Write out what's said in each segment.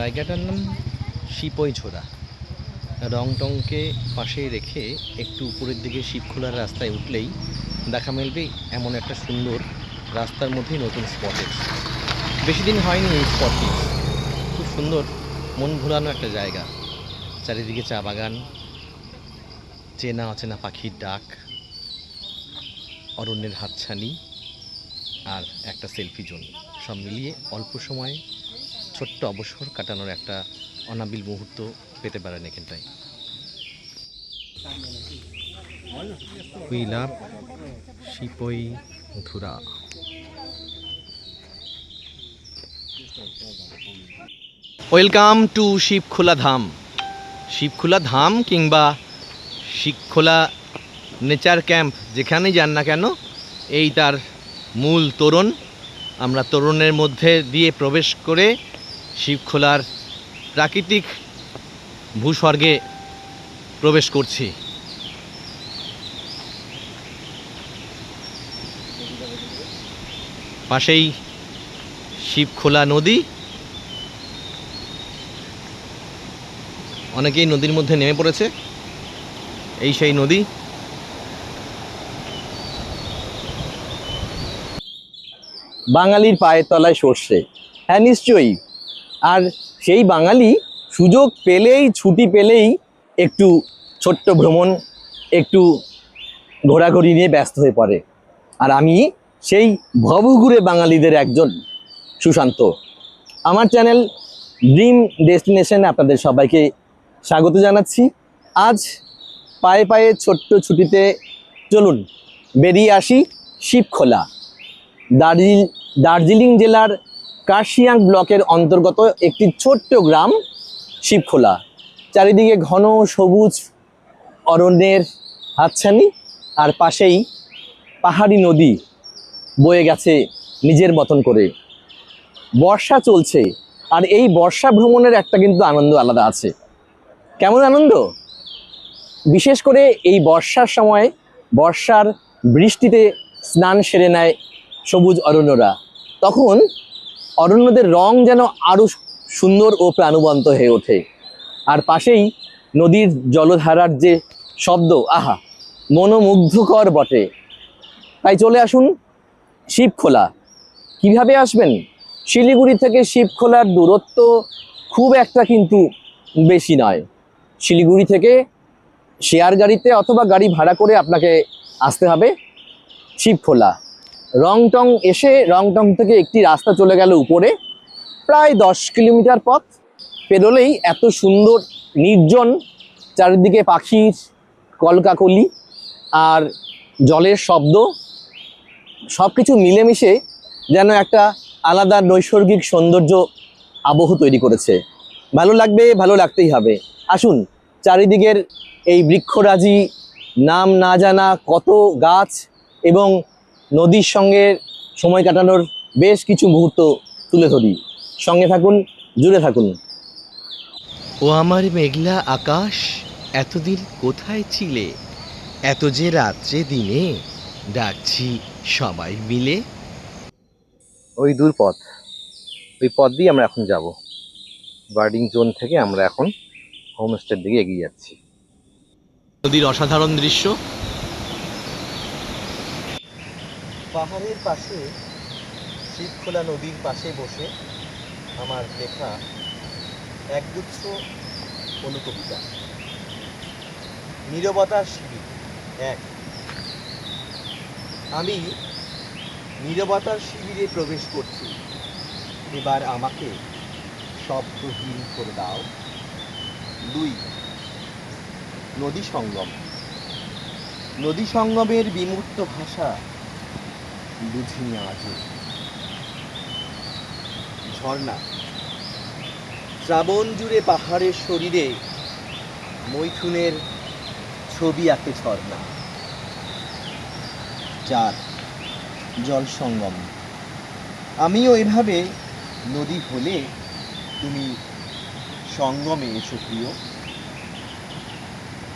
জায়গাটার নাম শিপইঝোরা। রংটংকে পাশে রেখে একটু উপরের দিকে শিবখোলার রাস্তায় উঠলেই দেখা মিলবে এমন একটা সুন্দর রাস্তার মধ্যেই নতুন স্পটেজ। বেশি দিন হয়নি এই স্পটটি, খুব সুন্দর মন ভোলানো একটা জায়গা। চারিদিকে চা বাগান, চেনা অচেনা পাখির ডাক, অরণ্যের হাতছানি আর একটা সেলফি জোন, সব মিলিয়ে অল্প সময়ে ছোট্ট অবসর কাটানোর একটা অনাবিল মুহূর্ত পেতে পারেন এখানটায়। উই লাভ শিপইঝোরা। Welcome to Shivkhola Dham. শিবখোলা ধাম কিংবা শিবখোলা নেচার ক্যাম্প যেখানেই যান না কেন, এই তার মূল তোরণ। আমরা তোরণের মধ্যে দিয়ে প্রবেশ করে শিবখোলার প্রাকৃতিক ভূস্বর্গে প্রবেশ করছি। পাশেই শিবখোলা নদী। অনেকেই নদীর মধ্যে নেমে পড়েছে। এই সেই নদী। বাঙালির পায়ের তলায় সর্ষে, হ্যাঁ নিশ্চয়ই। আর সেই বাঙালি সুযোগ পেলেই, ছুটি পেলেই একটু ছোট্ট ভ্রমণ, একটু ঘোরাঘুরি নিয়ে ব্যস্ত হয়ে পড়ে। আর আমি সেই ভবঘুরে বাঙালিদের একজন, সুশান্ত। আমার চ্যানেল ড্রিম ডেস্টিনেশনে আপনাদের সবাইকে স্বাগত জানাচ্ছি। আজ পায়ে পায়ে ছোট্ট ছুটিতে চলুন বেরিয়ে আসি শিবখোলা। দার্জিলিং জেলার কার্শিয়াং ব্লকের অন্তর্গত একটি ছোট্ট গ্রাম শিবখোলা। চারিদিকে ঘন সবুজ অরণ্যের হাতছানি, আর পাশেই পাহাড়ি নদী বয়ে গেছে নিজের মতন করে। বর্ষা চলছে, আর এই বর্ষা ভ্রমণের একটা কিন্তু আনন্দ আলাদা আছে। কেমন আনন্দ? বিশেষ করে এই বর্ষার সময়, বর্ষার বৃষ্টিতে স্নান সেরে নেয় সবুজ অরণ্যরা। তখন অরণ্যদের রং যেন আরও সুন্দর ও প্রাণবন্ত হয়ে ওঠে। আর পাশেই নদীর জলধারার যে শব্দ, আহা, মনোমুগ্ধকর বটে। তাই চলে আসুন শিবখোলা। কিভাবে আসবেন? শিলিগুড়ি থেকে শিবখোলার দূরত্ব খুব একটা কিন্তু বেশি নয়। শিলিগুড়ি থেকে শেয়ার গাড়িতে অথবা গাড়ি ভাড়া করে আপনাকে আসতে হবে শিবখোলা। রংটং এসে রংটং থেকে একটি রাস্তা চলে গেল উপরে, প্রায় 10 কিলোমিটার পথ পেরোলেই এত সুন্দর নির্জন, চারিদিকে পাখির কলকাকলি আর জলের শব্দ, সব কিছু মিলেমিশে যেন একটা আলাদা নৈসর্গিক সৌন্দর্য আবহ তৈরি করেছে। ভালো লাগবে, ভালো লাগতেই হবে। আসুন, চারিদিকের এই বৃক্ষরাজি, নাম না জানা কত গাছ এবং নদীর সঙ্গে সময় কাটানোর বেশ কিছু মুহূর্ত তুলে ধরি। সঙ্গে থাকুন, জুড়ে থাকুন। ও আমার মেঘলা আকাশ, এতদিন কোথায় ছিলে? এত যে রাত্রে দিনে ডাকছি সবাই মিলে। ওই দূর পথ, ওই পথ দিয়ে আমরা এখন যাব। বার্ডিং জোন থেকে আমরা এখন হোমস্টের দিকে এগিয়ে যাচ্ছি। নদীর অসাধারণ দৃশ্য। পাহাড়ের পাশে শিবখোলা নদীর পাশে বসে আমার লেখা একগুচ্ছ অনুকবিতা। নীরবতার শিবির এক। আমি নীরবতার শিবিরে প্রবেশ করছি, এবার আমাকে শব্দহীন করে দাও। 2। নদী সঙ্গম। নদী সঙ্গমের বিমূর্ত ভাষা বুঝিনি আজও। ঝর্ণা। শ্রাবণ জুড়ে পাহাড়ের শরীরে মৈথুনের ছবি আঁকে ঝর্ণা। 4। জল সঙ্গম। আমিও এভাবে নদী হলে তুমি সঙ্গমে এসো প্রিয়।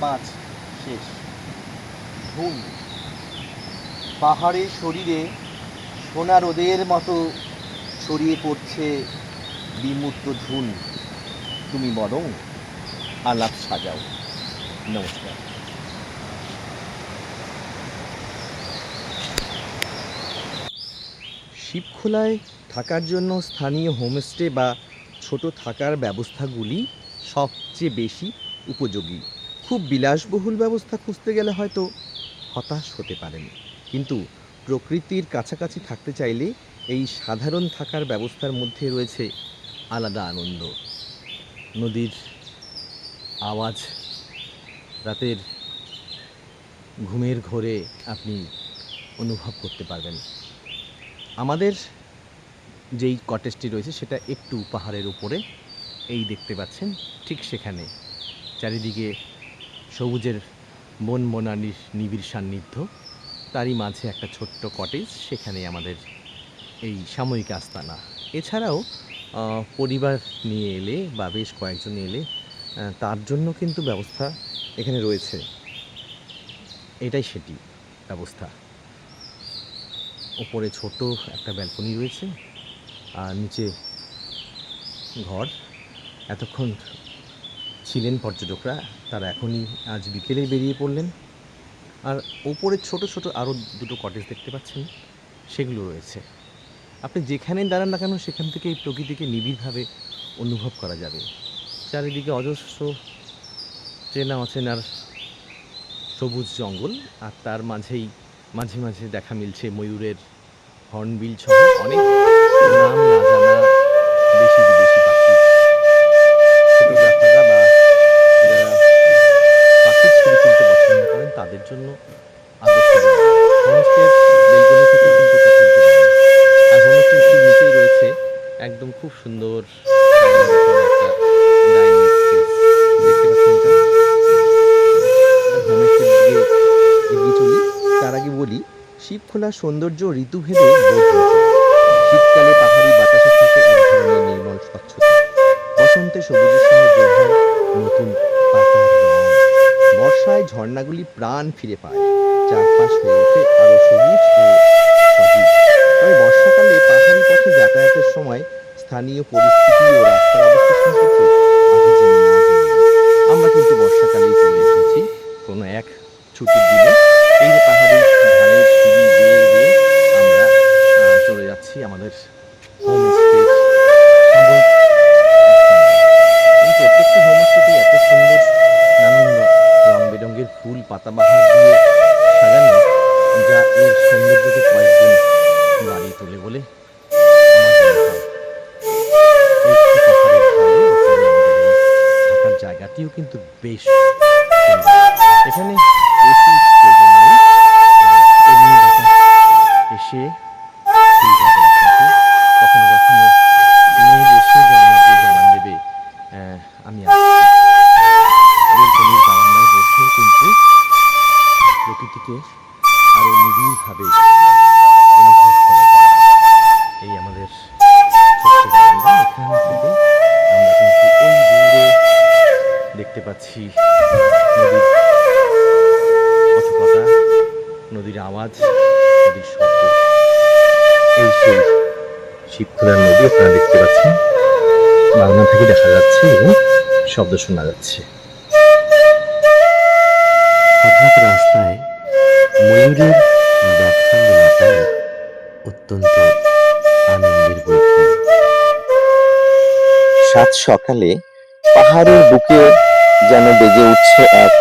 5। শেষ। ধুন। পাহাড়ের শরীরে সোনা রোদের মতো ছড়িয়ে পড়ছে বিমূর্ত ধুন। তুমি বরং আলাপ সাজাও। নমস্কার। শিবখোলায় থাকার জন্য স্থানীয় হোমস্টে বা ছোট থাকার ব্যবস্থাগুলি সবচেয়ে বেশি উপযোগী। খুব বিলাসবহুল ব্যবস্থা খুঁজতে গেলে হয়তো হতাশ হতে পারেন, কিন্তু প্রকৃতির কাছাকাছি থাকতে চাইলে এই সাধারণ থাকার ব্যবস্থার মধ্যে রয়েছে আলাদা আনন্দ। নদীর আওয়াজ, রাতের ঘুমের ঘোরে আপনি অনুভব করতে পারবেন। আমাদের যেই কটেজটি রয়েছে সেটা একটু পাহাড়ের উপরে, এই দেখতে পাচ্ছেন ঠিক সেখানে চারিদিকে সবুজের বনবনানির নিবিড় সান্নিধ্য, তারই মাঝে একটা ছোট্ট কটেজ, সেখানে আমাদের এই সাময়িক আস্তানা। এছাড়াও পরিবার নিয়ে এলে বা বেশ কয়েকজন এলে তার জন্য কিন্তু ব্যবস্থা এখানে রয়েছে। এটাই সেটি ব্যবস্থা। ওপরে ছোট একটা ব্যালকনি রয়েছে আর নিচে ঘর। এতক্ষণ ছিলেন পর্যটকরা, তারা এখনই আজ বিকেলে বেরিয়ে পড়লেন। আর ওপরে ছোট ছোট আরও দুটো কটেজ দেখতে পাচ্ছেন, সেগুলো রয়েছে। আপনি যেখানে দাঁড়ান না কেন সেখান থেকে এই প্রকৃতিকে নিবিড়ভাবে অনুভব করা যাবে। চারিদিকে অজস্র চেনা অচেনার সবুজ জঙ্গল, আর তার মাঝেই মাঝে মাঝে দেখা মিলছে ময়ূরের হর্নবিল সহ অনেক নাম না জানা দেশি বিদেশি পাখি। ফটোগ্রাফাররা বা যারা পাখির ছবি তুলতে পছন্দ করেন তাদের জন্য আদর্শ জায়গা। হোমস্টের বেলকনি থেকে কিন্তু তা তুলতে পারেন। আর হোমস্টের ঠিক নিচেই রয়েছে একদম খুব সুন্দর একটা ডাইনিং স্পেস, দেখতে পাচ্ছেন এটা। হোমস্টের দিকে এগিয়ে চলি। তার আগে বলি, শিবখোলার সৌন্দর্য ঋতুভেদে বদলে যায়। শীতকালে পাহাড়ি বাতাসে থাকে এক ধরনের নির্মল স্বচ্ছতা, বসন্তে সবুজের সঙ্গে যোগ হয় নতুন পাতার রং, বর্ষায় ঝর্ণাগুলি প্রাণ ফিরে পায়, চারপাশ হয়ে ওঠে আরো সবুজ ও সজীব। তবে বর্ষাকালে পাহাড়ি পথে যাতায়াতের সময় স্থানীয় পরিস্থিতি ও রাস্তার অবস্থা সম্পর্কে আগে জেনে নেওয়া জরুরি। আমরা কিন্তু বর্ষাকালেই চলে এসেছি কোনো এক ছুটির দিনে। এই যে পাহাড়ি ঢালের সিঁড়ি বেয়ে বেয়ে আমরা চলে যাচ্ছি আমাদের হোমস্টের সাময়িক আস্তানায়। এই প্রত্যেকটা হোমস্টেতে এত সুন্দর নানান রং বেরঙের ফুল পাতাবাহার দিয়ে সাজানো, যা এর সৌন্দর্যকে কয়েকদিন বাড়িয়ে তোলে বলে আমার মনে হয়। এই একটি পাহাড়ের ঢালে উপরে আমাদের এই থাকার জায়গাটিও কিন্তু বেশ সুন্দর। এখানে এসি প্রয়োজন নেই, এমনি বাতাস এসে শুয়ে যাবে আপনাকে। কখনো কখনো মেঘ এসে জানলা দিয়ে জানান দেবে আমি আসছি। বেলকনির বারান্দায় বসেও কিন্তু প্রকৃতিকে আরো নিবিড়ভাবে অনুভব করা যায়। এই আমাদের ছোট্ট বারান্দা, এখান থেকে আমরা কিন্তু ওই দূরে দেখতে পাচ্ছি নদীর কথকতা, নদীর আওয়াজ, নদীর শব্দ। এই সেই শিবখোলার নদী আপনারা দেখতে পাচ্ছেন, বারান্দা থেকে দেখা যাচ্ছে এবং শব্দ শোনা যাচ্ছে। হঠাৎ রাস্তায় ময়ূরের দেখা মেলাটাও অত্যন্ত আনন্দের বৈঠক। সাত সকালে পাহাড়ের বুকে যেন বেজে উঠছে এক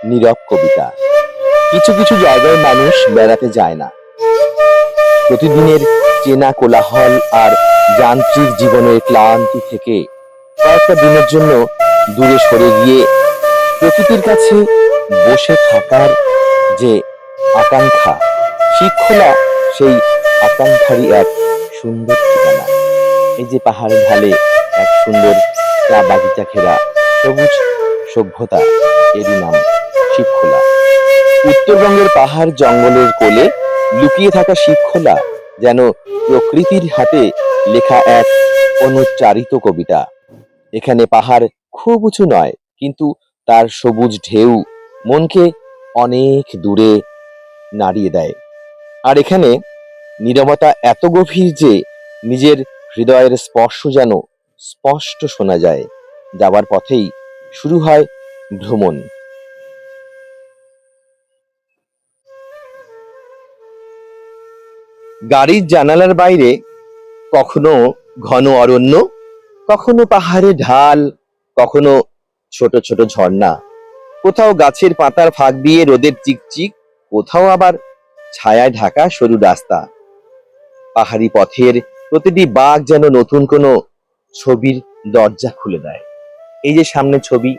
নীরব কবিতা। কিছু কিছু জায়গায় মানুষ বেড়াতে যায় না, প্রতিদিনের চেনা কোলাহল আর যান্ত্রিক জীবনের ক্লান্তি থেকে কয়েকটা দিনের জন্য দূরে সরে গিয়ে প্রকৃতির কাছে বসে থাকার যে আকাঙ্ক্ষা, শিবখোলা সেই আকাঙ্ক্ষারই এক সুন্দর ঠিকানা। এই যে পাহাড়ের ঢালে এক সুন্দর চা বাগিচা ঘেরা সবুজ সভ্যতা, এরই নাম শিবখোলা। উত্তরবঙ্গের পাহাড় জঙ্গলের কোলে লুকিয়ে থাকা শিবখোলা যেন প্রকৃতির হাতে লেখা এক অনুচ্চারিত কবিতা। এখানে পাহাড় খুব উঁচু নয়, কিন্তু তার সবুজ ঢেউ মনকে অনেক দূরে নাড়িয়ে দেয়। আর এখানে নীরবতা এত গভীর যে নিজের হৃদয়ের স্পর্শ যেন স্পষ্ট শোনা যায়। যাওয়ার পথেই শুরু হয় ভ্রমণ। গাড়ির জানালার বাইরে কখনো ঘন অরণ্য, কখনো পাহাড়ে ঢাল, কখনো ছোট ছোট ঝর্ণা, কোথাও গাছের পাতার ফাঁক দিয়ে রোদের চিকচিক, কোথাও আবার ছায়ায় ঢাকা সরু রাস্তা। পাহাড়ি পথের প্রতিটি বাঁক যেন নতুন কোনো ছবির দরজা খুলে দেয়। এই যে সামনে ছবি,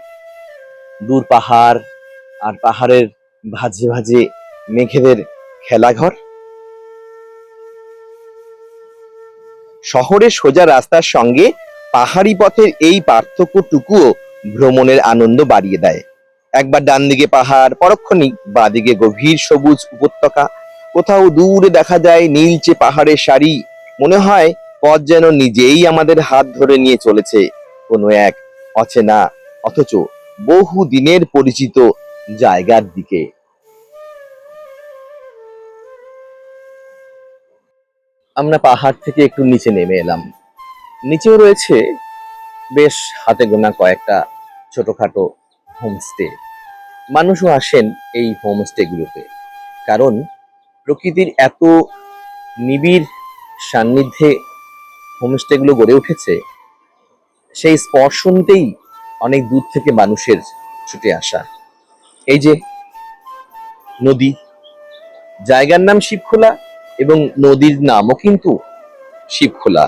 দূর পাহাড়, আর পাহাড়ের ভাঁজে ভাঁজে মেঘেদের খেলাঘর। শহরের সোজা রাস্তার সঙ্গে পাহাড়ি পথের এই পার্থক্যটুকুও ভ্রমণের আনন্দ বাড়িয়ে দেয়। একবার ডান দিকে পাহাড়, পরক্ষণেই বাঁ দিকে গভীর সবুজ উপত্যকা, কোথাও দূরে দেখা যায় নীলচে পাহাড়ের সারি। মনে হয় পথ যেন নিজেই আমাদের হাত ধরে নিয়ে চলেছে কোনো এক অচেনা অথচ বহু দিনের পরিচিত জায়গার দিকে। আমরা পাহাড় থেকে একটু নিচে নেমে এলাম। নিচেও রয়েছে বেশ হাতে গোনা কয়েকটা ছোটখাটো হোমস্টে। মানুষও আসেন এই হোমস্টে গুলোতে, কারণ প্রকৃতির এত নিবিড় সান্নিধ্যে হোমস্টে গুলো গড়ে উঠেছে, সেই স্পর্শ নিতেই অনেক দূর থেকে মানুষের ছুটে আসা। এই যে নদী, জায়গার নাম শিবখোলা এবং নদীর নামও কিন্তু শিবখোলা।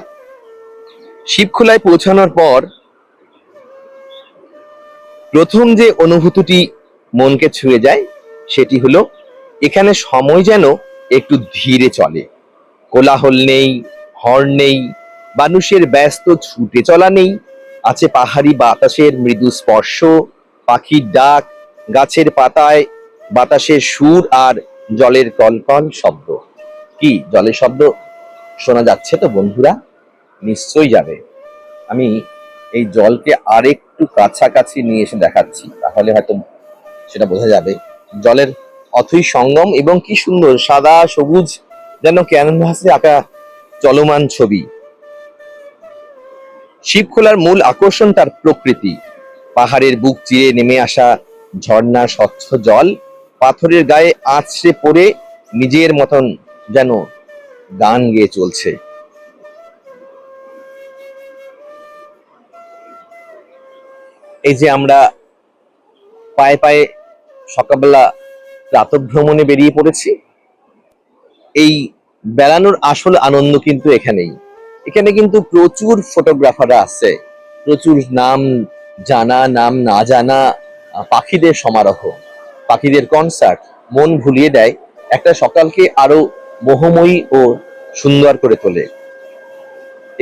শিবখোলায় পৌঁছানোর পর প্রথম যে অনুভূতিটি মনকে ছুঁয়ে যায় সেটি হলো এখানে সময় যেন একটু ধীরে চলে। কোলাহল নেই, হর্ন নেই, মানুষের ব্যস্ত ছুটে চলা নেই। আছে পাহাড়ি বাতাসের মৃদু স্পর্শ, পাখির ডাক, গাছের পাতায় বাতাসের সুর আর জলের কলকল শব্দ। কি জলের শব্দ শোনা যাচ্ছে তো বন্ধুরা? নিশ্চয়ই যাবে। আমি এই জলকে আরেকটু কাছাকাছি নিয়ে এসে দেখাচ্ছি, তাহলে হয়তো সেটা বোঝা যাবে। জলের অথই সঙ্গম এবং কি সুন্দর সাদা সবুজ, যেন ক্যানভাসে আঁকা চলমান ছবি। শিবখোলার মূল আকর্ষণ তার প্রকৃতি। পাহাড়ের বুক চিরে নেমে আসা ঝর্ণার স্বচ্ছ জল পাথরের গায়ে আছড়ে পড়ে নিজের মতন যেন গান গেয়ে চলছে। এই যে আমরা পায়ে পায়ে সকালবেলা প্রাতঃভ্রমণে বেরিয়ে পড়েছি, এই বেড়ানোর আসল আনন্দ কিন্তু এখানেই। এখানে কিন্তু প্রচুর ফটোগ্রাফাররা আছে, প্রচুর নাম জানা নাম না জানা পাখিদের সমারোহ, পাখিদের কনসার্ট মন ভুলিয়ে দেয়, একটা সকালকে আরো মোহময়ী ও সুন্দর করে তোলে।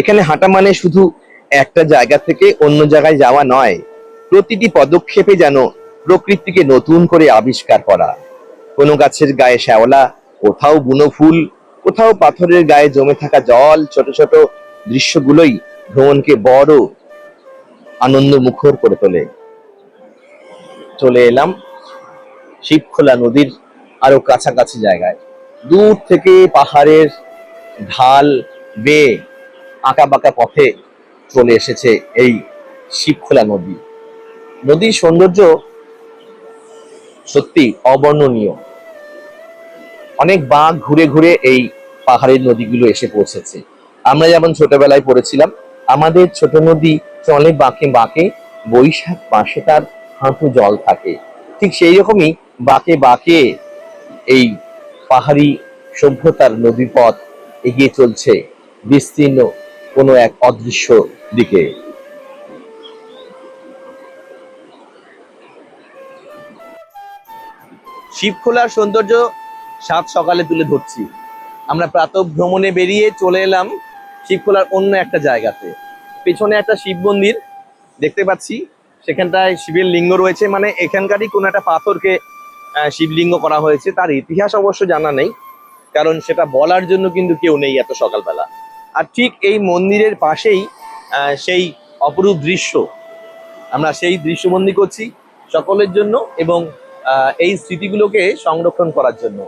এখানে হাঁটা মানে শুধু একটা জায়গা থেকে অন্য জায়গায় যাওয়া নয়, প্রতিটি পদক্ষেপে যেন প্রকৃতিকে নতুন করে আবিষ্কার করা। কোনো গাছের গায়ে শ্যাওলা, কোথাও বুনো ফুল, কোথাও পাথরের গায়ে জমে থাকা জল, ছোট ছোট দৃশ্যগুলোই ভ্রমণকে বড় আনন্দ মুখর করে তোলে। চলে এলাম শিবখোলা নদীর আরো কাছাকাছি জায়গায়। দূর থেকে পাহাড়ের ঢাল বেয়ে আঁকা বাঁকা পথে চলে এসেছে এই শিবখোলা নদী। নদীর সৌন্দর্য সত্যি অবর্ণনীয়। অনেক বাঁক ঘুরে ঘুরে এই পাহাড়ের নদীগুলো এসে পৌঁছেছে। আমরা যেমন ছোটবেলায় পড়েছিলাম, আমাদের ছোট নদী চলে বাঁকে বাঁকে, বৈশাখ মাসে তার হাঁটু জল থাকে। ঠিক সেই রকমই বাঁকে বাঁকে এই পাহাড়ি সভ্যতার নদীপথ এগিয়ে চলছে বিস্তীর্ণ কোনো এক অদৃশ্য দিকে। শিবখোলার সৌন্দর্য সাত সকালে তুলে ধরছি। আমরা প্রাতঃ ভ্রমণে বেরিয়ে চলে এলাম শিবখোলার অন্য একটা জায়গাতে। পেছনে একটা শিব মন্দির দেখতে পাচ্ছি, সেখানটায় শিবের লিঙ্গ রয়েছে, মানে এখানকারই কোনো একটা পাথরকে শিবলিঙ্গ করা হয়েছে। তার ইতিহাস অবশ্য জানা নেই, কারণ সেটা বলার জন্য কিন্তু কেউ নেই এত সকালবেলা। আর ঠিক এই মন্দিরের পাশেই সেই অপরূপ দৃশ্য, আমরা সেই দৃশ্যবন্দী করছি সকলের জন্য এবং এই স্মৃতিগুলোকে সংরক্ষণ করার জন্য।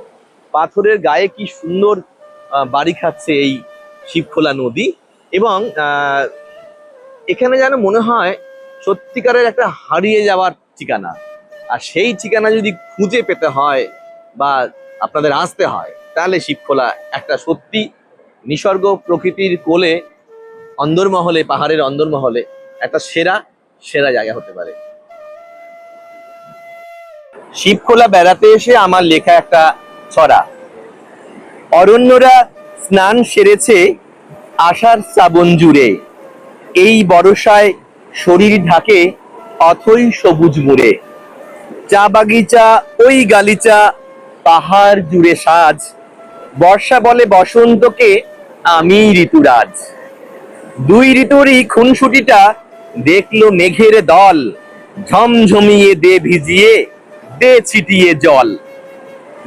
পাথরের গায়ে কি সুন্দর বাড়ি খাচ্ছে এই শিবখোলা নদী, এবং এখানে যেন মনে হয় সত্যিকারের একটা হারিয়ে যাওয়ার ঠিকানা। আর সেই ঠিকানা যদি খুঁজে পেতে হয় বা আপনাদের আসতে হয়, তাহলে শিবখোলা একটা সত্যি নিসর্গ প্রকৃতির কোলে অন্দরমহলে, পাহাড়ের অন্দরমহলে একটা সেরা সেরা জায়গা হতে পারে। শিবখোলা বেড়াতে এসে আমার লেখা একটা ছড়া। অরণ্যরা স্নান সেরেছে আষাঢ় শ্রাবণ জুড়ে, এই বর্ষায় শরীর ঢাকে অথই সবুজ মুড়ে। চা বাগিচা ওই গালিচা পাহাড় জুড়ে সাজ, বর্ষা বলে বসন্তকে আমি ঋতুরাজ। দুই ঋতুরই খুনসুটিটা দেখলো মেঘের দল, ঝমঝমিয়ে দে ভিজিয়ে দে ছিটিয়ে জল।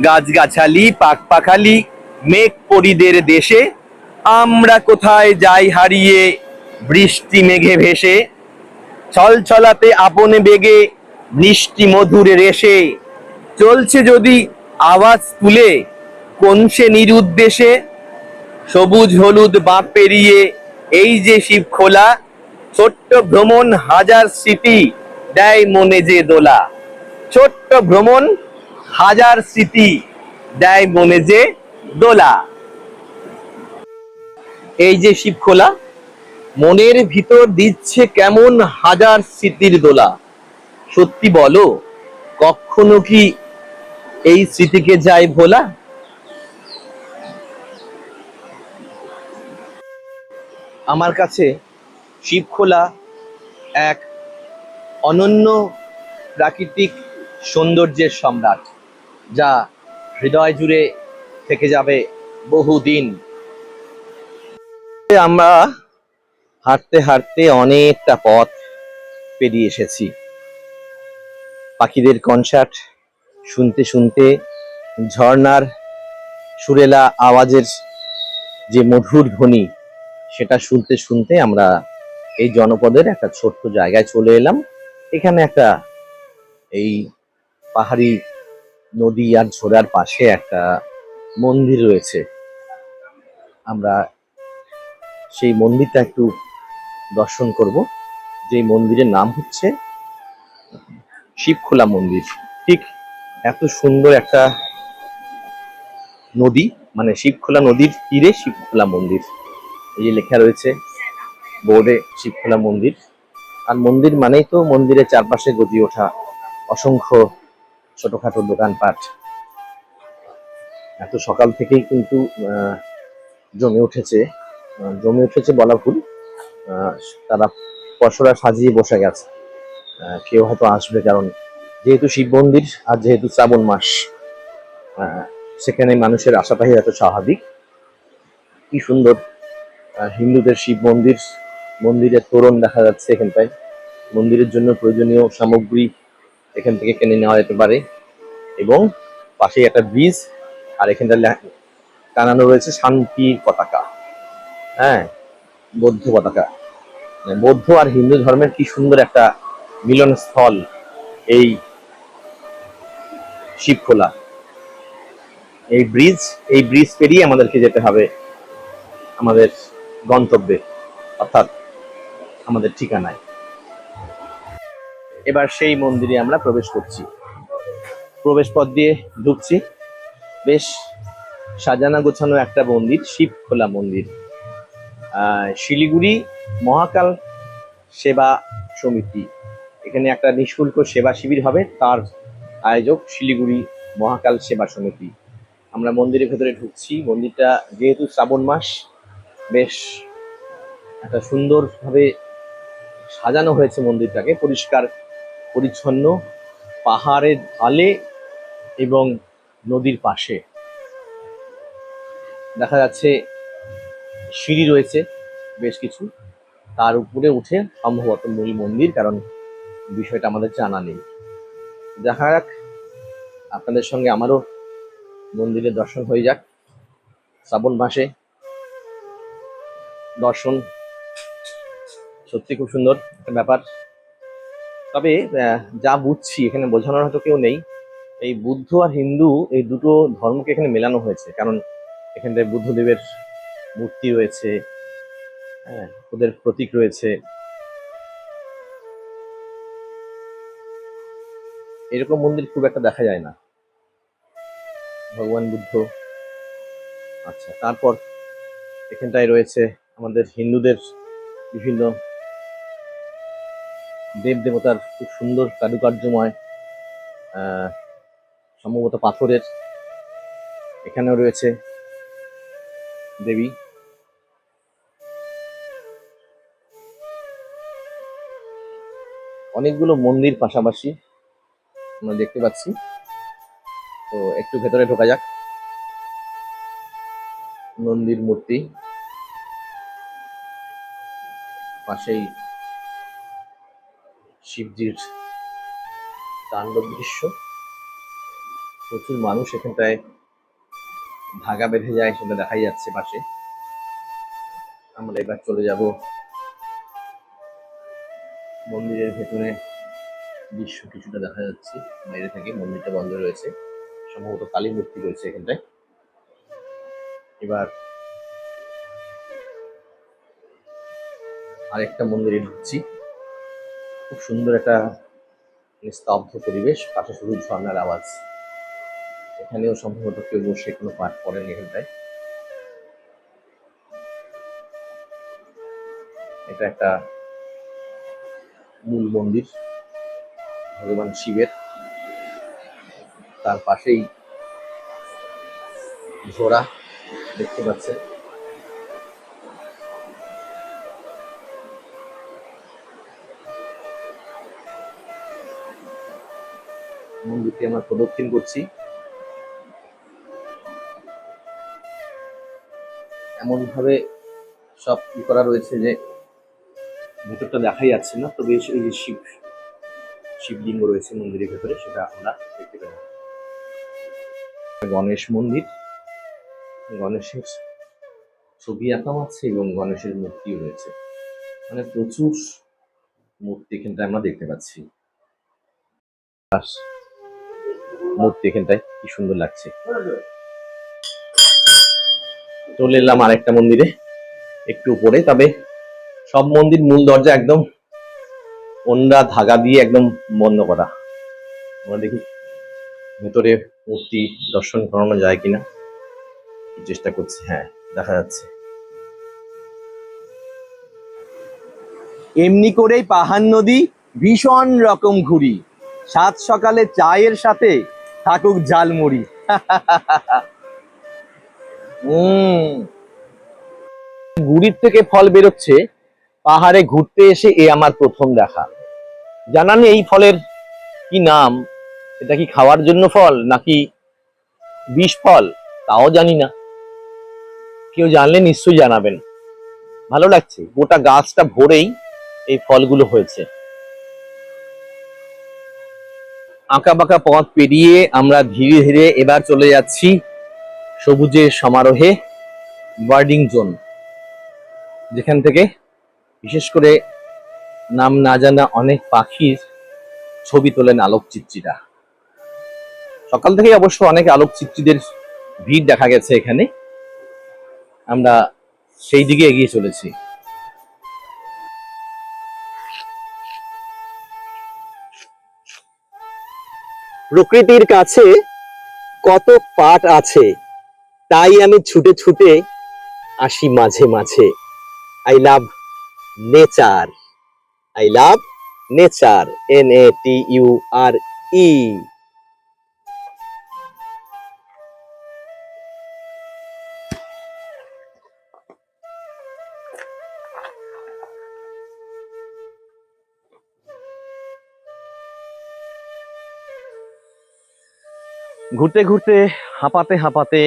গাছগাছালি পাখ পাখালি মেঘ পরিদের দেশে, আমরা কোথায় যাই হারিয়ে বৃষ্টি মেঘে ভেসে। ছল ছলাতে আপনে বেগে মিষ্টি মধুর রেশে, চলছে যদি আওয়াজ তুলে কোন সে নিরুদ্দেশে। সবুজ হলুদ বাঁক পেরিয়ে এই যে শিবখোলা, ছোট্ট ভ্রমণ হাজার স্মৃতি দেয় মনে যে দোলা। ছোট্ট ভ্রমণ হাজার স্মৃতি দেয় মনে যে দোলা। এই যে শিবখোলা মনের ভিতর দিচ্ছে কেমন হাজার স্মৃতির দোলা। সত্যি বলো, কখনো কি এই স্মৃতিকে যায় ভোলা? আমার কাছে শিবখোলা এক অনন্য প্রাকৃতিক সৌন্দর্যের সম্রাট, যা হৃদয় জুড়ে থেকে যাবে বহুদিন। আমরা হাঁটতে হাঁটতে অনেকটা পথ পেরিয়ে এসেছি। পাখিদের কনসার্ট শুনতে শুনতে, ঝর্ণার সুরেলা আওয়াজের যে মধুর ধ্বনি, সেটা শুনতে শুনতে আমরা এই জনপদের একটা ছোট্ট জায়গায় চলে এলাম। এখানে একটা এই পাহাড়ি নদী আর ঝোড়ার পাশে একটা মন্দির রয়েছে। আমরা সেই মন্দিরটা একটু দর্শন করব, যে মন্দিরের নাম হচ্ছে শিবখোলা মন্দির। ঠিক এত সুন্দর একটা নদী, মানে শিবখোলা নদীর তীরে শিবখোলা মন্দির, এই যে লেখা রয়েছে বোর্ডে শিবখোলা মন্দির। আর মন্দির মানেই তো মন্দিরের চারপাশে গজি ওঠা অসংখ্য ছোটখাটো দোকানপাট। এত সকাল থেকেই কিন্তু জমে উঠেছে, জমে উঠেছে বলা ভুল, আহ, তারা পসরা সাজিয়ে বসে গেছে। কেউ হয়তো আসবে, কারণ যেহেতু শিব মন্দির আর যেহেতু শ্রাবণ মাস, সেখানে মানুষের আশাটাই এত স্বাভাবিক। কি সুন্দর হিন্দুদের শিব মন্দির, মন্দিরের তোরণ দেখা যাচ্ছে এখানটায়। মন্দিরের জন্য প্রয়োজনীয় সামগ্রী এখান থেকে কিনে নেওয়া যেতে পারে। এবং পাশেই একটা ব্রিজ, আর এখানটা টানানো রয়েছে শান্তির পতাকা। হ্যাঁ, বৌদ্ধ পতাকা। মানে বৌদ্ধ আর হিন্দু ধর্মের কি সুন্দর একটা মিলনস্থল এই শিবখোলা। এই ব্রিজ পেরিয়ে আমাদেরকে যেতে হবে আমাদের গন্তব্যে, অর্থাৎ আমাদের ঠিকানায়। এবার সেই মন্দিরে আমরা প্রবেশ করছি, প্রবেশ পথ দিয়ে ঢুকছি। বেশ সাজানো গোছানো একটা মন্দির, শিবখোলা মন্দির। শিলিগুড়ি মহাকাল সেবা সমিতি, এখানে একটা নিঃশুল্ক সেবা শিবির হবে, তার আয়োজক শিলিগুড়ি মহাকাল সেবা সমিতি। আমরা মন্দিরের ভেতরে ঢুকছি। মন্দিরটা যেহেতু শ্রাবণ মাস, বেশ একটা সুন্দরভাবে সাজানো হয়েছে মন্দিরটাকে, পরিষ্কার পরিচ্ছন্ন, পাহাড়ের ঢালে এবং নদীর পাশে। দেখা যাচ্ছে সিঁড়ি রয়েছে বেশ কিছু, তার উপরে উঠে সম্ভবত মূল মন্দির, কারণ বিষয়টা আমাদের জানা নেই। দেখা যাক, আপনাদের সঙ্গে আমারও মন্দিরের দর্শন হয়ে যাক। শ্রাবণ মাসে দর্শন সত্যি খুব সুন্দর একটা ব্যাপার। তবে যা বুঝছি, এখানে বোঝানোর হয়তো কেউ নেই, এই বুদ্ধ আর হিন্দু এই দুটো ধর্মকে এখানে মেলানো হয়েছে, কারণ এখানটায় বুদ্ধদেবের মূর্তি রয়েছে, হ্যাঁ, ওদের প্রতীক রয়েছে। এরকম মন্দির খুব একটা দেখা যায় না। ভগবান বুদ্ধ। আচ্ছা, তারপর এখানটায় রয়েছে আমাদের হিন্দুদের বিভিন্ন দেব দেবতার খুব সুন্দর কারুকার্যময়, আহ, সম্ভবত পাথরের। এখানেও রয়েছে দেবী। অনেকগুলো মন্দির পাশাপাশি আমরা দেখতে পাচ্ছি। তো একটু ভেতরে ঢোকা যাক। নন্দীর মূর্তি, পাশেই শিবজির তাণ্ডব দৃশ্য। প্রচুর মানুষ এখানটায় ধাগা বেঁধে যায়, সেটা দেখাই যাচ্ছে পাশে। আমরা এবার চলে যাব মন্দিরের ভেতরে। দৃশ্য কিছুটা দেখা যাচ্ছে বাইরে থেকে। মন্দিরটা বন্ধ রয়েছে, সম্ভবত কালী মূর্তি রয়েছে এখানটায়। এবার আরেকটা মন্দিরে ঢুকছি। খুব সুন্দর একটা স্তব্ধ পরিবেশ, পাশে শুধু ঝর্ণার আওয়াজ। এখানেও সম্ভবত কেউ বসে কোনো পাঠ করেন এখানটায়। এটা একটা মূল মন্দির ভগবান শিবের। তার পাশেই ঘোড়া দেখতে পাচ্ছেন। মন্দিরটি আমরা প্রদক্ষিণ করছি। এমন ভাবে সব করা রয়েছে যে ভেতরটা দেখাই যাচ্ছে না, তবে এই যে শিবলিঙ্গ রয়েছে মন্দিরের ভেতরে, সেটা আমরা দেখতে পেলাম। গণেশ মন্দির, গণেশের ছবি আঁকাও আছে এবং গণেশের মূর্তিও রয়েছে। মানে প্রচুর মূর্তি এখানটায় আমরা দেখতে পাচ্ছি। মূর্তি এখানটায় কি সুন্দর লাগছে। চলে এলাম আরেকটা মন্দিরে একটু উপরে। তবে সব মন্দির মূল দরজা একদম ওন্ডা ধাগা দিয়ে একদম বন্ধ করা। আমরা দেখি ভেতরে মূর্তি দর্শন করানো যায় কিনা, চেষ্টা করছি। হ্যাঁ, দেখা যাচ্ছে। এমনি করেই পাহাড় নদী ভীষণ রকম ঘুরি, সাত সকালে চায়ের সাথে থাকুক ঝালমুড়ি। গুড়ির থেকে ফল বেরোচ্ছে, পাহাড়ে ঘুরতে এসে এ আমার প্রথম দেখা। জানা নেই এই ফলের কি নাম, এটা কি খাওয়ার জন্য ফল নাকি বিষ ফল, তাও জানি না। কেউ জানলে নিশ্চয়ই জানাবেন। ভালো লাগছে, গোটা গাছটা ভরেই এই ফলগুলো হয়েছে। আঁকা বাঁকা পথ পেরিয়ে আমরা ধীরে ধীরে এবার চলে যাচ্ছি সবুজের সমারোহে, বার্ডিং জোন, যেখান থেকে বিশেষ করে নাম না জানা অনেক পাখির ছবি তোলেন আলোকচিত্রীরা। সকাল থেকেই অবশ্য অনেক আলোকচিত্রীদের ভিড় দেখা গেছে এখানে। আমরা সেই দিকে এগিয়ে চলেছি। প্রকৃতির কাছে কত পাঠ আছে, তাই আমি ছুটে ছুটে আসি মাঝে মাঝে। I love nature, I love nature, NATURE। ঘুরতে ঘুরতে হাঁপাতে হাঁপাতে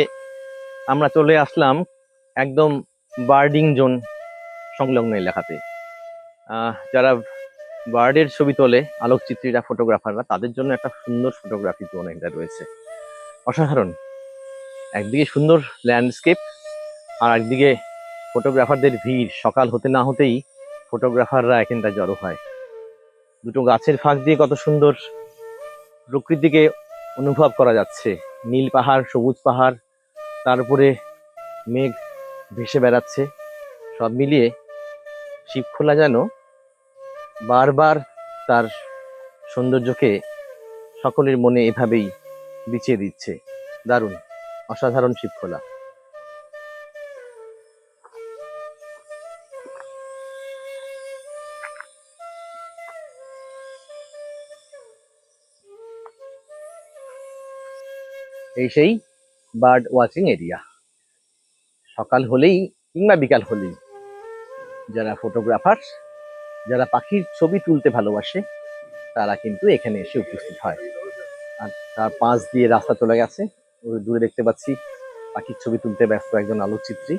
আমরা চলে আসলাম একদম বার্ডিং জোন সংলগ্ন এলাকাতে। যারা বার্ডের ছবি তোলে আলোকচিত্রীরা, ফটোগ্রাফাররা, তাদের জন্য একটা সুন্দর ফটোগ্রাফি জোন এটা রয়েছে। অসাধারণ, একদিকে সুন্দর ল্যান্ডস্কেপ আর একদিকে ফটোগ্রাফারদের ভিড়। সকাল হতে না হতেই ফটোগ্রাফাররা এখানটা জড়ো হয়। দুটো গাছের ফাঁক দিয়ে কত সুন্দর প্রকৃতিকে অনুভব করা যাচ্ছে। নীল পাহাড়, সবুজ পাহাড়, তার উপরে মেঘ ভেসে বেড়াচ্ছে। সব মিলিয়ে শিবখোলা যেন বারবার তার সৌন্দর্যকে সকলের মনে এভাবেই বিছিয়ে দিচ্ছে। দারুণ, অসাধারণ শিবখোলা। এই সেই বার্ড ওয়াচিং এরিয়া। সকাল হলেই কিংবা বিকাল হলেই যারা ফটোগ্রাফার, যারা পাখির ছবি তুলতে ভালোবাসে, তারা কিন্তু এখানে এসে উপস্থিত হয়। আর তার পাশ দিয়ে রাস্তা চলে গেছে, ওই দূরে দেখতে পাচ্ছি পাখির ছবি তুলতে ব্যস্ত একজন আলোকচিত্রী।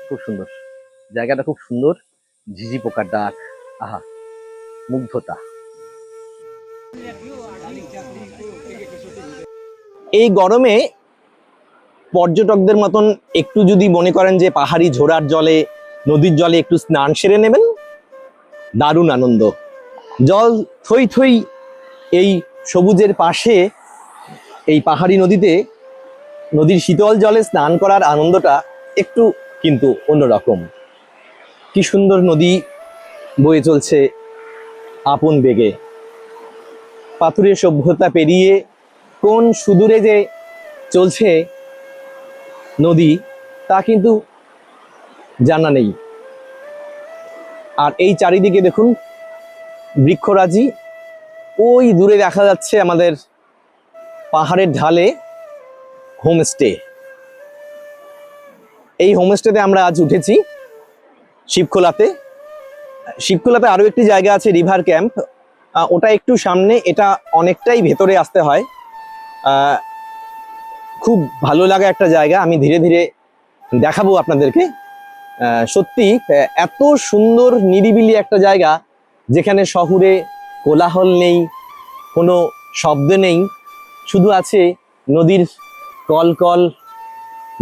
খুব সুন্দর জায়গাটা, খুব সুন্দর। ঝিঝি পোকার ডাক, আহা, মুগ্ধতা। এই গরমে পর্যটকদের মতন একটু যদি মনে করেন যে পাহাড়ি ঝোড়ার জলে, নদীর জলে একটু স্নান সেরে নেবেন, দারুণ আনন্দ। জল থই থই এই সবুজের পাশে, এই পাহাড়ি নদীতে নদীর শীতল জলে স্নান করার আনন্দটা একটু কিন্তু অন্যরকম। কি সুন্দর নদী বয়ে চলছে আপন বেগে। পাথুরে সভ্যতা পেরিয়ে কোন সুদূরে যে চলছে নদী, তা কিন্তু জানা নেই। আর এই চারিদিকে দেখুন বৃক্ষরাজি। ওই দূরে দেখা যাচ্ছে আমাদের পাহাড়ের ঢালে হোমস্টে। এই হোমস্টেতে আমরা আজ উঠেছি শিবখোলাতে। শিবখোলাতে আরো একটি জায়গা আছে, রিভার ক্যাম্প। ওটা একটু সামনে, এটা অনেকটাই ভেতরে আসতে হয়। খুব ভালো লাগা একটা জায়গা, আমি ধীরে ধীরে দেখাবো আপনাদেরকে। সত্যি এত সুন্দর নিরিবিলি একটা জায়গা, যেখানে শহুরে কোলাহল নেই, কোনো শব্দ নেই, শুধু আছে নদীর কলকল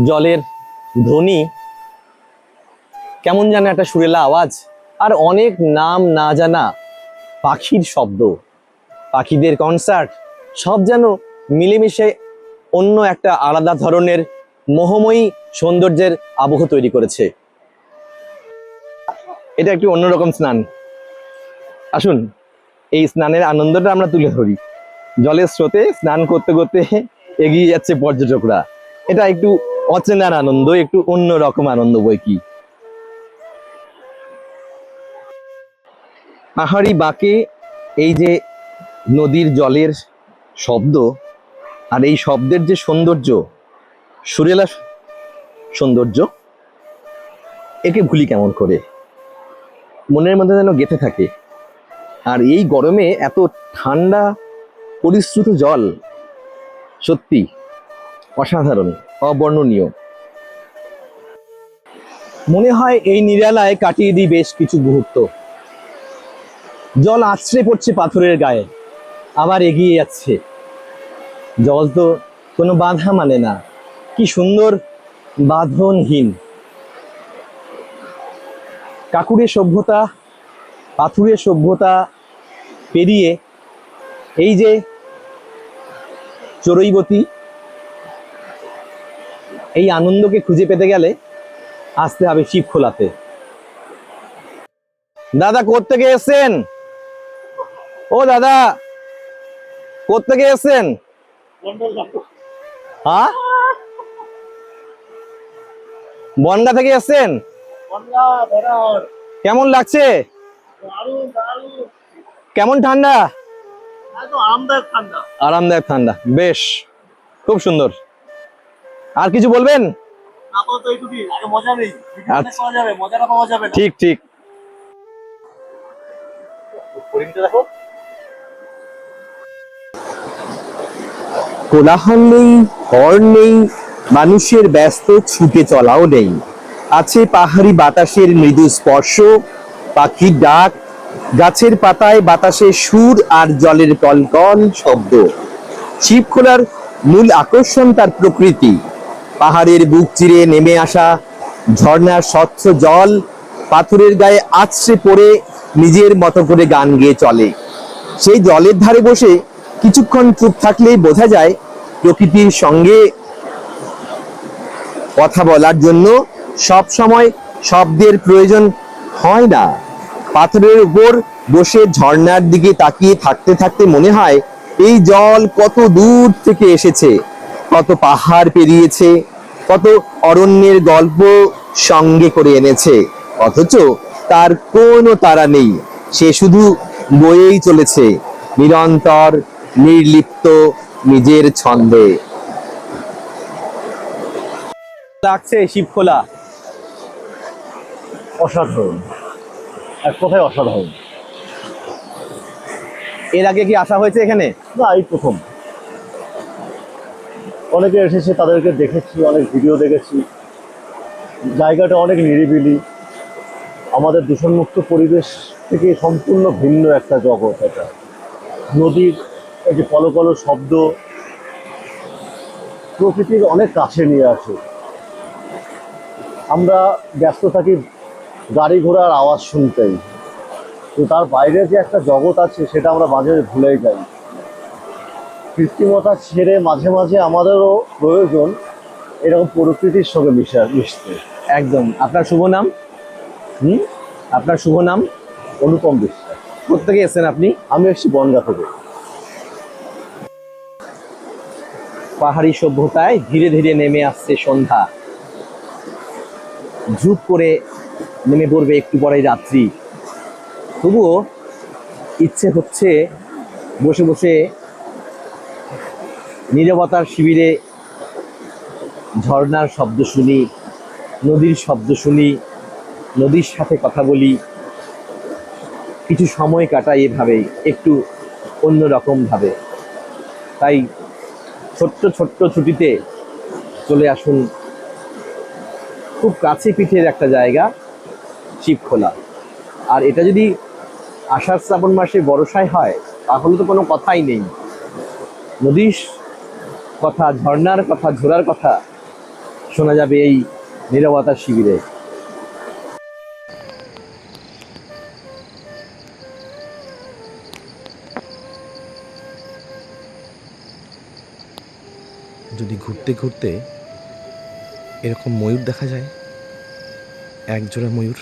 জলের ধ্বনি, কেমন যেন একটা সুরেলা আওয়াজ, আর অনেক নাম না জানা পাখির শব্দ, পাখিদের কনসার্ট, সব যেন মিলেমিশে অন্য একটা আলাদা ধরনের মোহময়ী সৌন্দর্যের আবহ তৈরি করেছে। এটা একটি অন্যরকম স্নান। আসুন এই স্নানের আনন্দটা আমরা তুলে ধরি। জলের স্রোতে স্নান করতে করতে এগিয়ে যাচ্ছে পর্যটকরা। এটা একটু অচেনার আনন্দ, একটু অন্যরকম আনন্দ বই কি। পাহাড়ি বাঁকে এই যে নদীর জলের শব্দ, আর এই শব্দের যে সৌন্দর্য, সুরেলা সৌন্দর্য, একে ভুলি কেমন করে, মনের মধ্যে যেন গেঁথে থাকে। আর এই গরমে এত ঠান্ডা পরিশ্রুত জল, সত্যি অসাধারণ, অবর্ণনীয়। মনে হয় এই নিরালায় কাটিয়ে দিই বেশ কিছু মুহূর্ত। জল আছড়ে পড়ছে পাথরের গায়ে, আবার এগিয়ে যাচ্ছে। জল তো কোনো বাধা মানে না, কি সুন্দর বাঁধনহীন। কাকুরে সভ্যতা, পাথুরে সভ্যতা পেরিয়ে এই যে চড়ুইবতী, এই আনন্দকে খুঁজে পেতে গেলে আসতে হবে শিবখোলাতে। দাদা কোত্থেকে এসেছেন? ও দাদা কোত্থেকে এসেছেন? হ্যাঁ, বনগা থেকে এসেছেন? কেমন লাগছে? কেমন ঠান্ডা? আরামদায়ক ঠান্ডা, বেশ, খুব সুন্দর। আর কিছু বলবেন? ঠিক ঠিক। কোলাহল নেই, হর্ন নেই, মানুষের ব্যস্ত ছুটে চলাও নেই। আছে পাহাড়ি বাতাসের মৃদু স্পর্শ, পাখির ডাক, গাছের পাতায় বাতাসের সুর, আর জলের কলকল শব্দ। শিবখোলার মূল আকর্ষণ তার প্রকৃতি। পাহাড়ের বুক চিরে নেমে আসা ঝর্ণার স্বচ্ছ জল পাথরের গায়ে আছড়ে পড়ে নিজের মতো করে গান গেয়ে চলে। সেই জলের ধারে বসে কিছুক্ষণ চুপ থাকলেই বোঝা যায় প্রকৃতির সঙ্গে কথা বলার জন্য সব সময় শব্দের প্রয়োজন হয় না। পাথরের উপর বসে ঝর্ণার দিকে তাকিয়ে থাকতে থাকতে মনে হয় এই জল কত দূর থেকে এসেছে, কত পাহাড় পেরিয়েছে, কত অরণ্যের গল্প সঙ্গে করে এনেছে, অথচ তার কোনো তাড়া নেই। সে শুধু বয়েই চলেছে নিরন্তর, নির্লিপ্ত, নিজের ছন্দে। লাগছে শিবখোলা। অসাধারণ, এক কথায় অসাধারণ। এর আগে কি আসা হয়েছে এখানে? না, এই প্রথম। অনেকে এসেছে, তাদেরকে দেখেছি, অনেক ভিডিও দেখেছি। জায়গাটা অনেক নিরিবিলি, আমাদের দূষণমুক্ত পরিবেশ থেকে সম্পূর্ণ ভিন্ন একটা জগৎ এটা। নদীর এই যে কলকল শব্দ প্রকৃতির অনেক কাছে নিয়ে আসে। আমরা ব্যস্ত থাকি গাড়ি ঘোড়ার আওয়াজ শুনতেই, তো তার বাইরে যে একটা জগৎ আছে সেটা আমরা মাঝে ভুলেই যাই। কৃত্রিমতা ছেড়ে মাঝে মাঝে আমাদেরও প্রয়োজন এরকম প্রকৃতির সঙ্গে মিশতে। একদম। আপনার শুভ নাম? আপনার শুভ নাম? অনুপম বিশ্বাস। কোত্থেকে এসেছেন আপনি? আমি এসেছি বনগা থেকে। পাহাড়ি সভ্যতায় ধীরে ধীরে নেমে আসছে সন্ধ্যা, ঝুপ করে নেমে পড়বে একটু পরেই রাত্রি। তবুও ইচ্ছে হচ্ছে বসে বসে নীরবতার শিবিরে ঝর্ণার শব্দ শুনি, নদীর শব্দ শুনি, নদীর সাথে কথা বলি, কিছু সময় কাটাই এভাবেই একটু অন্যরকম ভাবে। তাই ছোট্ট ছোট্ট ছুটিতে চলে আসুন খুব কাছে পিঠের একটা জায়গা, শিবখোলা। আর এটা যদি আষাঢ় শ্রাবণ মাসে বর্ষায় হয় তাহলে তো কোনো কথাই নেই। নদীর কথা, ঝর্ণার কথা, ঝোড়ার কথা শোনা যাবে এই নীরবতার শিবিরে। যদি ঘুরতে ঘুরতে এরকম ময়ূর দেখা যায়, একজোড়া ময়ূর,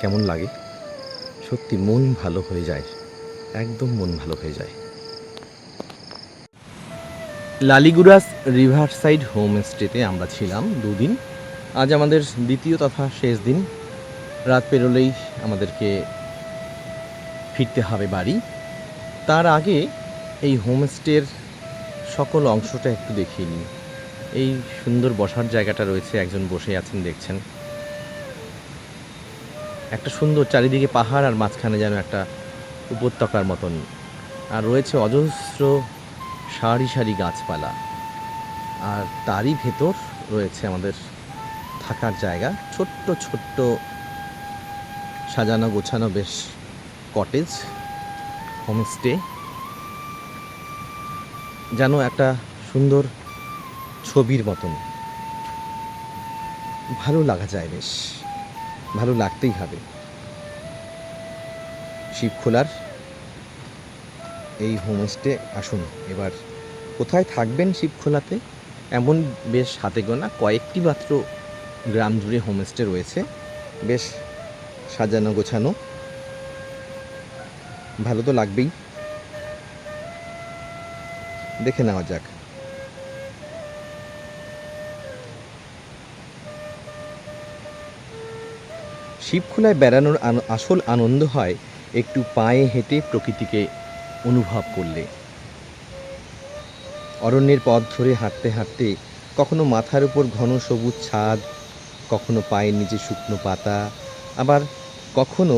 কেমন লাগে? সত্যি মন ভালো হয়ে যায়, একদম মন ভালো হয়ে যায়। লালিগুড়াস রিভারসাইড হোমস্টেতে আমরা ছিলাম 2 দিন। আজ আমাদের দ্বিতীয় তথা শেষ দিন। রাত পেরোলেই আমাদেরকে ফিরতে হবে বাড়ি। তার আগে এই হোমস্টের সকল অংশটা একটু দেখিয়ে নিই। এই সুন্দর বসার জায়গাটা রয়েছে, একজন বসে আছেন দেখছেন। একটা সুন্দর চারিদিকে পাহাড় আর মাঝখানে যেন একটা উপত্যকার মতন, আর রয়েছে অজস্র সারি সারি গাছপালা, আর তারই ভেতর রয়েছে আমাদের থাকার জায়গা, ছোট্ট ছোট্ট সাজানো গোছানো বেশ কটেজ, হোমস্টে, যেন একটা সুন্দর ছবির মতন। ভালো লাগা যায়, বেশ ভালো লাগতেই হবে। শিবখোলার এই হোমস্টে আসুন। এবার কোথায় থাকবেন শিবখোলাতে, এমন বেশ হাতে গোনা কয়েকটি মাত্র গ্রাম জুড়ে হোমস্টে রয়েছে, বেশ সাজানো গোছানো, ভালো তো লাগবেই। দেখে নেওয়া যাক। শিবখোলায় বেড়ানোর আসল আনন্দ হয় একটু পায়ে হেঁটে প্রকৃতিকে অনুভব করলে। অরণ্যের পথ ধরে হাঁটতে হাঁটতে কখনো মাথার উপর ঘন সবুজ ছাদ, কখনো পায়ের নিচে শুকনো পাতা, আবার কখনো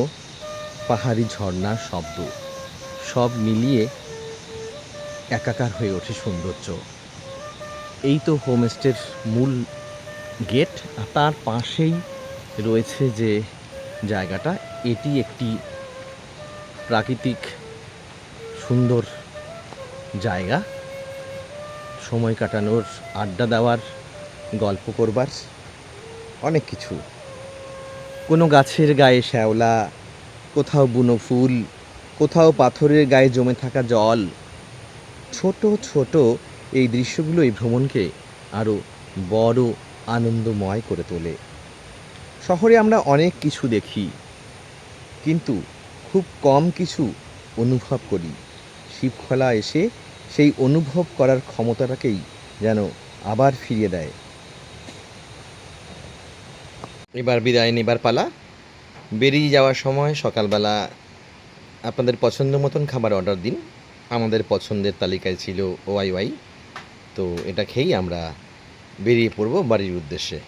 পাহাড়ি ঝর্ণার শব্দ, সব মিলিয়ে একাকার হয়ে ওঠে সৌন্দর্য। এই তো হোমস্টের মূল গেট, আর তার পাশেই রয়েছে যে জায়গাটা, এটি একটি প্রাকৃতিক সুন্দর জায়গা, সময় কাটানোর, আড্ডা দেওয়ার, গল্প করবার, অনেক কিছু। কোনো গাছের গায়ে শ্যাওলা, কোথাও বুনো ফুল, কোথাও পাথরের গায়ে জমে থাকা জল, ছোট ছোট এই দৃশ্যগুলো এই ভ্রমণকে আরও বড় আনন্দময় করে তোলে। শহরে আমরা অনেক কিছু দেখি, কিন্তু খুব কম কিছু অনুভব করি। শিবখোলা এসে সেই অনুভব করার ক্ষমতাটাকেই যেন আবার ফিরিয়ে দেয়। এবার বিদায় নেবার পালা। বেরিয়ে যাওয়ার সময় সকালবেলা আপনাদের পছন্দ মতন খাবার অর্ডার দিন। আমাদের পছন্দের তালিকায় ছিল ওয়াই ওয়াই, তো এটা খেয়েই আমরা বেরিয়ে পড়ব বাড়ির উদ্দেশ্যে।